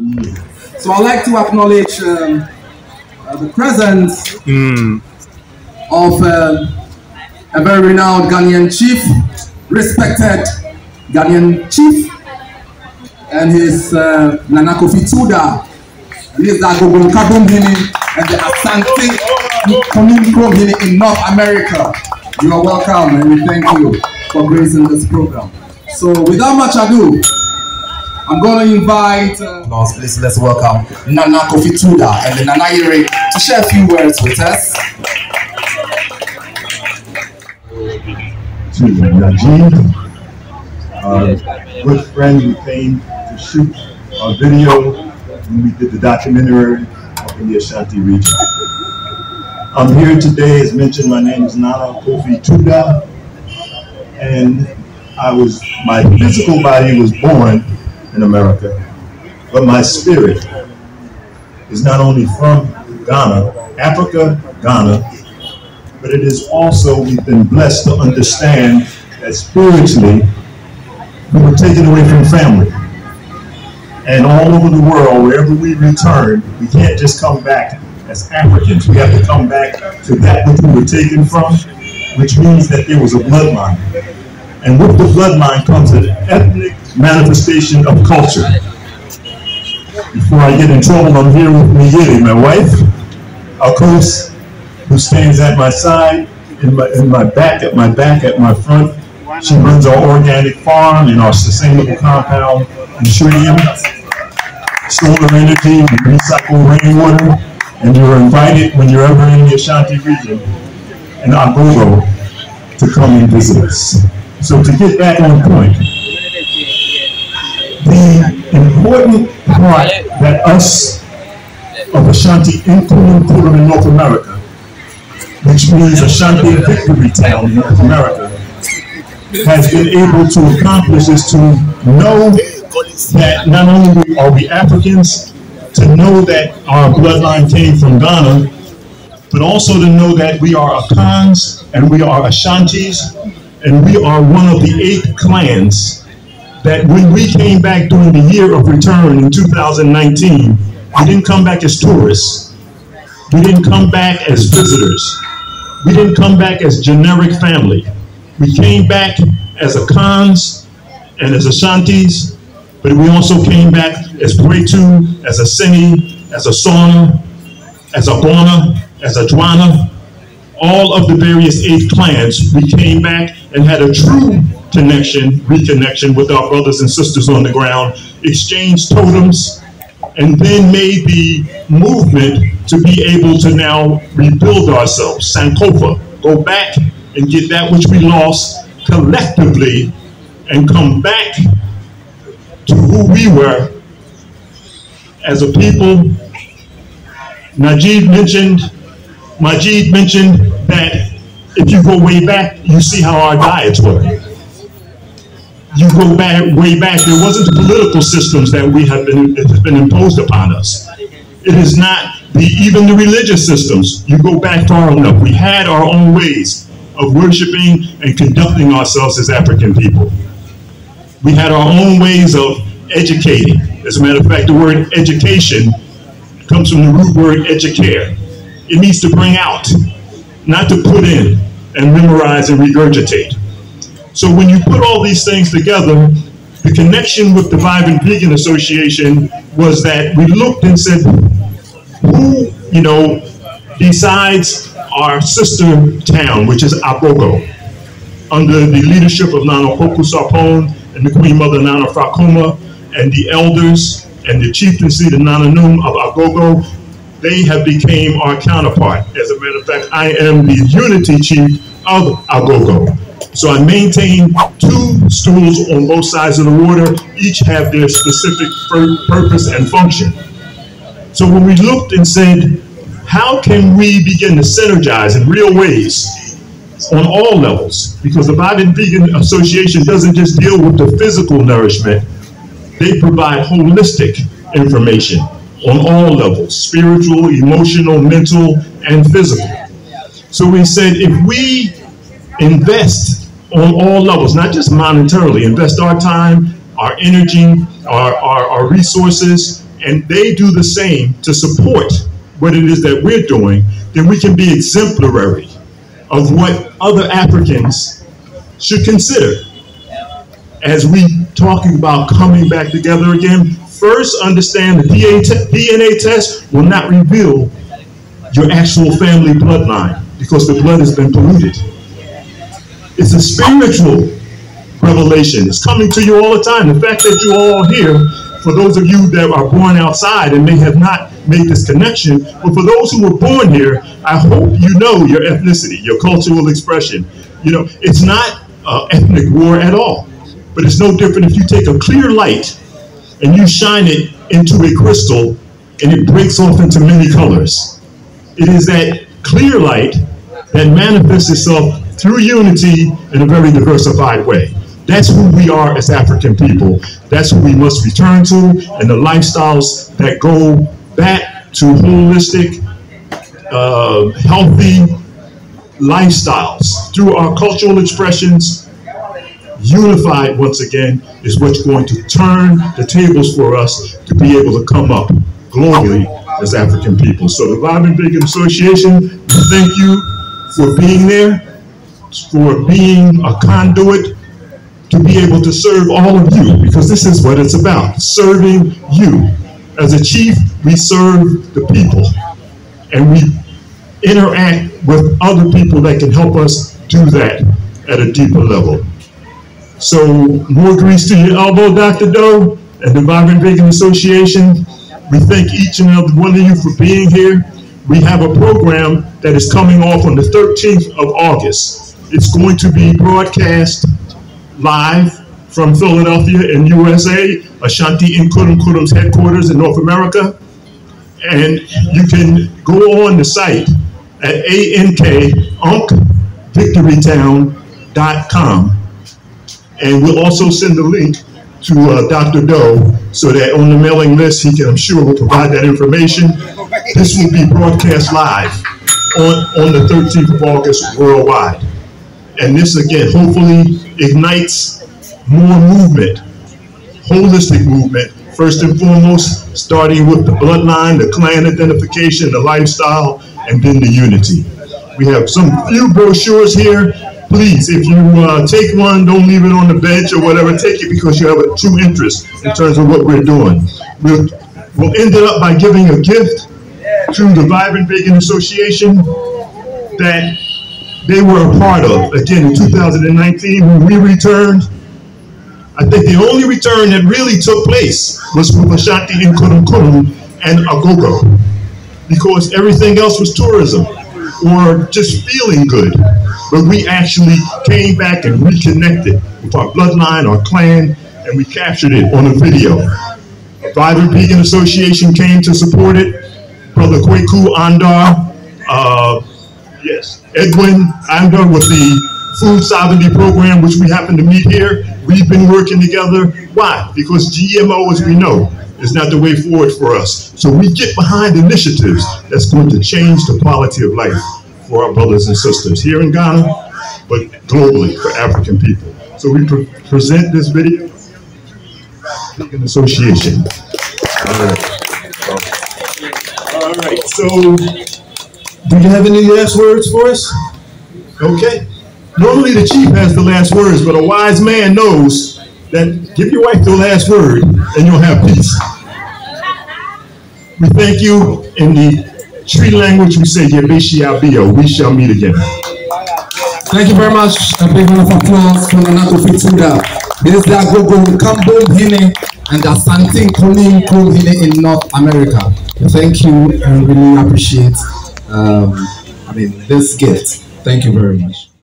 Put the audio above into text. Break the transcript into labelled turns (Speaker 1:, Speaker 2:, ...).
Speaker 1: So I'd like to acknowledge the presence of a very renowned Ghanaian chief, respected Ghanaian chief, and his Nana Kofi Tuda, and his Agogo Nkabom Hene and the Asante Nkunim Gohene in North America. You are welcome, and we thank you for gracing this program. So without much ado, I'm going to invite, please let's welcome Nana Kofi Tuda and the Nana Yere to share a few words with us.
Speaker 2: To Najib, our good friend who came to shoot our video when we did the documentary up in the Ashanti region. I'm here today, as mentioned, my name is Nana Kofi Tuda, and my physical body was born in America, but my spirit is not only from Ghana, Africa, Ghana, but it is also, we've been blessed to understand that spiritually, we were taken away from family. And all over the world, wherever we return, we can't just come back as Africans. We have to come back to that which we were taken from, which means that there was a bloodline. And with the bloodline comes an ethnic manifestation of culture. Before I get in trouble, I'm here with Miyeri, my wife, of course, who stands at my side, in my back, at my front. She runs our organic farm and our sustainable compound in Shuriam. Solar energy, we recycle rainwater, and you're invited when you're ever in the Ashanti region in Agogo to come and visit us. So to get back on point, the important part that us of Asante Nkunim Gohene in North America, which means Ashanti Victory Town in North America, has been able to accomplish is to know that not only are we Africans, to know that our bloodline came from Ghana, but also to know that we are Akans and we are Ashantis, and we are one of the 8 clans that when we came back during the year of return in 2019, we didn't come back as tourists. We didn't come back as visitors. We didn't come back as generic family. We came back as Akans and as Ashantis, but we also came back as Bwetu, as a Seni, as a Sona, as a Bona, as a Dwana. All of the various 8 clans, we came back and had a true reconnection with our brothers and sisters on the ground, exchanged totems, and then made the movement to be able to now rebuild ourselves, Sankofa, go back and get that which we lost collectively and come back to who we were as a people. Majid mentioned that if you go way back, you see how our diets were. You go back, way back, there wasn't the political systems that has been imposed upon us. It is not even the religious systems. You go back far enough. We had our own ways of worshiping and conducting ourselves as African people. We had our own ways of educating. As a matter of fact, the word education comes from the root word educare. It means to bring out, not to put in and memorize and regurgitate. So when you put all these things together, the connection with the Vibrant Vegan Association was that we looked and said, who, besides our sister town, which is Agogo, under the leadership of Nana Poku Sarpon and the Queen Mother Nana Frakuma and the elders and the chieftaincy, the Nana Num of Agogo, they have became our counterpart. As a matter of fact, I am the unity chief of Agogo. So I maintain 2 stools on both sides of the water. Each have their specific purpose and function. So when we looked and said, how can we begin to synergize in real ways on all levels? Because the Vibrant Vegan Association doesn't just deal with the physical nourishment. They provide holistic information on all levels, spiritual, emotional, mental, and physical. So we said, if we invest on all levels, not just monetarily, invest our time, our energy, our resources, and they do the same to support what it is that we're doing, then we can be exemplary of what other Africans should consider. As we talking about coming back together again, first understand the DNA test will not reveal your actual family bloodline because the blood has been polluted. It's a spiritual revelation. It's coming to you all the time. The fact that you're all here, for those of you that are born outside and may have not made this connection, but for those who were born here, I hope you know your ethnicity, your cultural expression. You know, it's not ethnic war at all, but it's no different if you take a clear light and you shine it into a crystal and it breaks off into many colors. It is that clear light that manifests itself through unity in a very diversified way. That's who we are as African people. That's who we must return to, and the lifestyles that go back to holistic, healthy lifestyles through our cultural expressions, unified once again, is what's going to turn the tables for us to be able to come up globally as African people. So the Vibrant Vegan Association, thank you for being there, for being a conduit to be able to serve all of you, because this is what it's about, serving you. As a chief, we serve the people, and we interact with other people that can help us do that at a deeper level. So more grease to your elbow, Dr. Doe, and the Vibrant Vegan Association. We thank each and every one of you for being here. We have a program that is coming off on the 13th of August. It's going to be broadcast live from Philadelphia in USA, Asante Nkunim's headquarters in North America. And you can go on the site at ankvictorytown.com. And we'll also send the link to Dr. Doe so that on the mailing list, he can, I'm sure, will provide that information. This will be broadcast live on the 13th of August worldwide. And this, again, hopefully ignites more movement, holistic movement, first and foremost, starting with the bloodline, the clan identification, the lifestyle, and then the unity. We have some few brochures here. Please, if you take one, don't leave it on the bench or whatever. Take it because you have a true interest in terms of what we're doing. We'll end it up by giving a gift to the Vibrant Vegan Association that they were a part of. Again, in 2019, when we returned, I think the only return that really took place was with Asante Nkunim and Agogo, because everything else was tourism or just feeling good. But we actually came back and reconnected with our bloodline, our clan, and we captured it on a video. A Vibrant Vegan Association came to support it. Brother Kweku Andar, yes, Edwin Andar with the Food Sovereignty Program, which we happen to meet here. We've been working together. Why? Because GMO, as we know, is not the way forward for us. So we get behind initiatives that's going to change the quality of life for our brothers and sisters here in Ghana, but globally for African people. So we present this video. Vegan Association. All right. So, do you have any last words for us? Okay. Normally the chief has the last words, but a wise man knows that give your wife the last word and you'll have peace. We thank you. In the Tree language, we say, we shall meet again.
Speaker 1: Thank you very much. A big round of applause from Kofi Tuda. This is the Agogo Nkabom Hene and Asante Nkunim Gohene in North America. Thank you, and really appreciate this gift. Thank you very much.